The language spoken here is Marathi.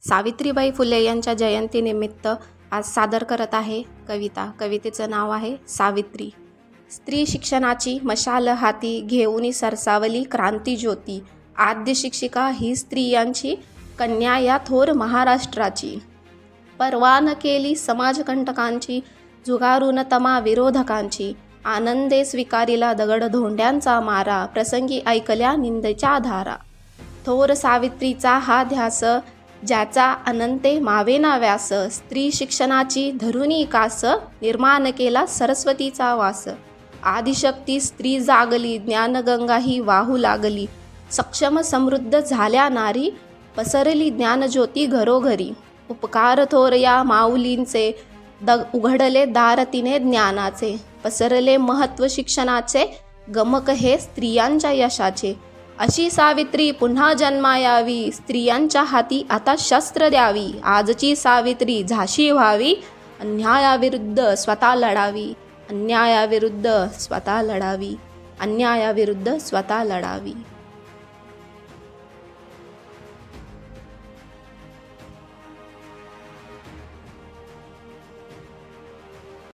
सावित्रीबाई फुले यांच्या जयंतीनिमित्त आज सादर करत आहे कविता. कवितेचं नाव आहे सावित्री. स्त्री शिक्षणाची मशाल हाती घेऊनी सरसावली क्रांती ज्योती. आद्य शिक्षिका ही स्त्रियांची कन्या या थोर महाराष्ट्राची. पर्वा न केली समाजकंटकांची जुगारून तमा विरोधकांची. आनंदे स्वीकारिला दगड धोंड्यांचा मारा प्रसंगी ऐकल्या निंदेच्या धारा. थोर सावित्रीचा हा ध्यास ज्याचा अनंते मावेना व्यास. स्त्री शिक्षणाची धरुणी कास निर्माण केला सरस्वतीचा वास. आदिशक्ती स्त्री जागली ज्ञानगंगा ही वाहू लागली. सक्षम समृद्ध झाल्या नारी पसरली ज्ञानज्योती घरोघरी. उपकार थोर या माऊलींचे उघडले दार तिने ज्ञानाचे. पसरले महत्त्व शिक्षणाचे गमक हे स्त्रियांच्या यशाचे. अशी सावित्री पुन्हा जन्मा यावी स्त्रियांच्या हाती आता शस्त्र द्यावी. आजची सावित्री झाशी व्हावी अन्यायाविरुद्ध स्वतः लढावी. अन्यायाविरुद्ध स्वतः लढावी. अन्यायाविरुद्ध स्वतः लढावी.